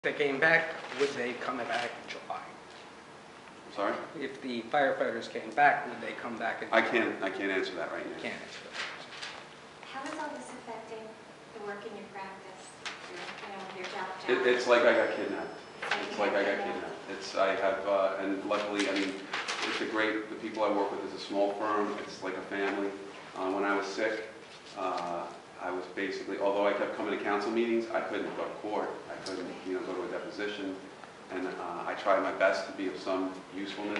If they came back, would they come back in July? Sorry? If the firefighters came back, would they come back in July? I can't answer that right now. Can't answer that. How is all this affecting the work in your practice, your job? It's like I got kidnapped. It's like I got kidnapped. And luckily, I mean, the people I work with is a small firm. It's like a family. When I was sick, I was basically, although I kept coming to council meetings, I couldn't go to court. I couldn't, go to a deposition. And I tried my best to be of some usefulness,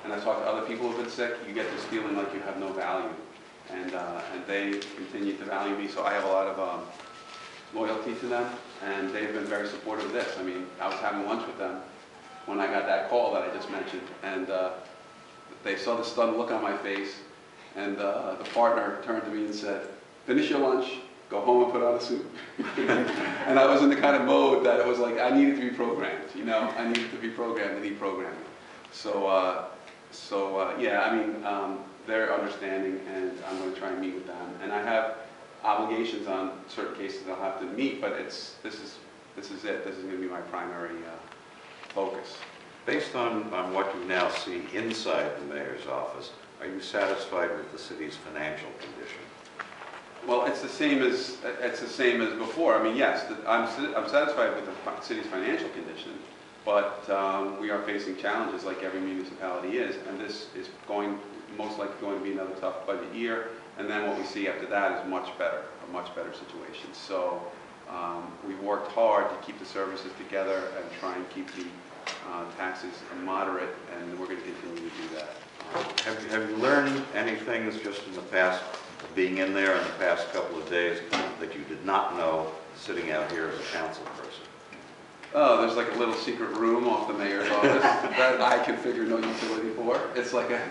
and I talked to other people who've been sick. You get this feeling like you have no value, and they continue to value me. So I have a lot of loyalty to them, and they've been very supportive of this. I mean, I was having lunch with them when I got that call that I just mentioned, and they saw the stunned look on my face, and the partner turned to me and said, "Finish your lunch, go home and put on a suit." And I was in the kind of mode that it was like I needed to be programmed, I needed to be programmed to need programming. So yeah, I mean, they're understanding, and I'm going to try and meet with them. And I have obligations on certain cases I'll have to meet, but this is it. This is going to be my primary focus. Based on what you now see inside the mayor's office, are you satisfied with the city's financial condition? Well, it's the same as before. I mean, yes, I'm satisfied with the city's financial condition, but we are facing challenges like every municipality is, and this is most likely going to be another tough budget year. And then what we see after that is a much better situation. So we've worked hard to keep the services together and try and keep the taxes moderate, and we're going to continue to do that. Have you learned any things just in the past, being in there in the past couple of days, that you did not know sitting out here as a council person? Oh, there's like a little secret room off the mayor's office that I configure no utility for. It's like I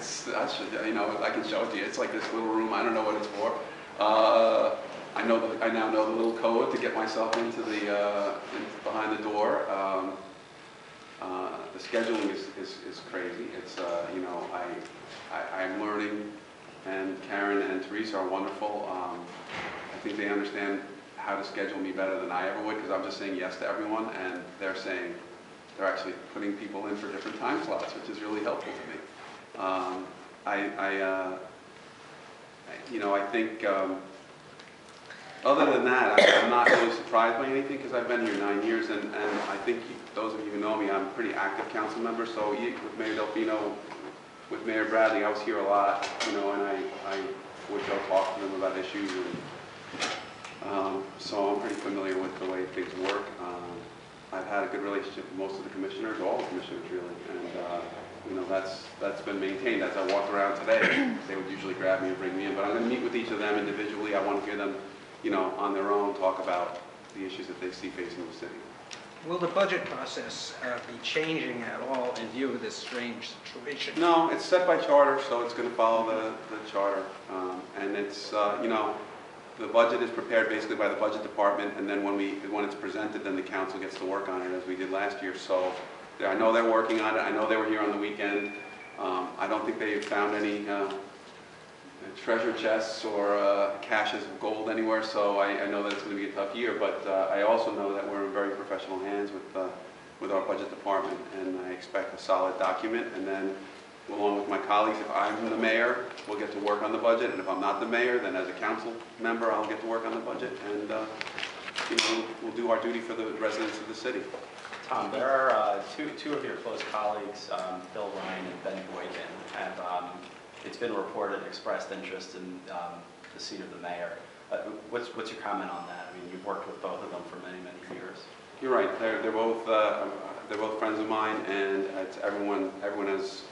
can show it to you. It's like this little room. I don't know what it's for. I now know the little code to get myself into behind the door. The scheduling is crazy. It's I'm learning, and Karen and Teresa are wonderful. I think they understand how to schedule me better than I ever would, because I'm just saying yes to everyone, and they're actually putting people in for different time slots, which is really helpful to me. I think other than that, I'm not really surprised by anything, because I've been here 9 years, and I think those of you who know me, I'm a pretty active council member. So with Mayor Delfino, with Mayor Bradley, I was here a lot, and I would go talk to them about issues. So I'm pretty familiar with the way things work. I've had a good relationship with most of the commissioners, all the commissioners really, and that's been maintained. As I walked around today, they would usually grab me and bring me in, but I'm going to meet with each of them individually. I want to hear them, on their own, talk about the issues that they see facing the city. Will the budget process be changing at all in view of this strange situation? No, it's set by charter, so it's going to follow the charter, and it's the budget is prepared basically by the budget department, and then when it's presented, then the council gets to work on it as we did last year. So I know they're working on it. I know they were here on the weekend. I don't think they found any treasure chests or caches of gold anywhere, so I know that it's going to be a tough year, but I also know that we're in very professional hands with our budget department, and I expect a solid document. And then, along with my colleagues, if I'm the mayor, we'll get to work on the budget, and if I'm not the mayor, then as a council member, I'll get to work on the budget, and we'll do our duty for the residents of the city. Tom, there are two of your close colleagues, Bill Ryan and Ben Boykin, have it's been reported expressed interest in the seat of the mayor. What's your comment on that? I mean, you've worked with both of them for many years. You're right. They're both friends of mine, and it's everyone has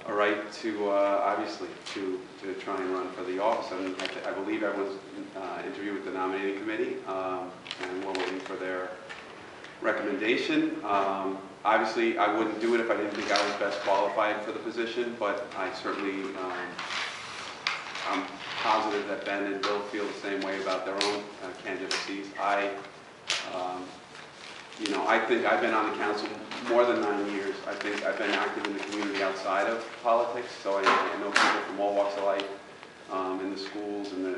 a right to obviously to try and run for the office. And I believe everyone's interviewed with the nominating committee, and we're waiting for their recommendation. Obviously, I wouldn't do it if I didn't think I was best qualified for the position, but I certainly, I'm positive that Ben and Bill feel the same way about their own candidacies. I think I've been on the council more than 9 years. I think I've been active in the community outside of politics, so I know people from all walks of life, in the schools, and the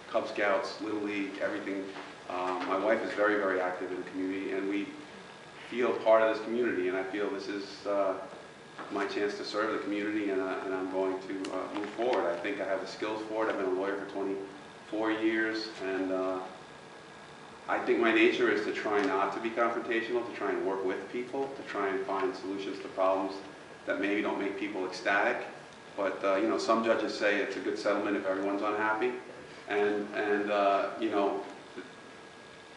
Cub Scouts, Little League, everything. My wife is very, very active in the community, and we feel part of this community, and I feel this is my chance to serve the community, and I'm going to move forward. I think I have the skills for it. I've been a lawyer for 24 years, and I think my nature is to try not to be confrontational, to try and work with people, to try and find solutions to problems that maybe don't make people ecstatic. But you know, some judges say it's a good settlement if everyone's unhappy, and you know,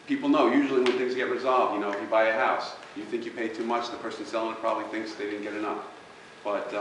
people know usually when things get resolved. You know, if you buy a house, you think you paid too much, the person selling it probably thinks they didn't get enough. But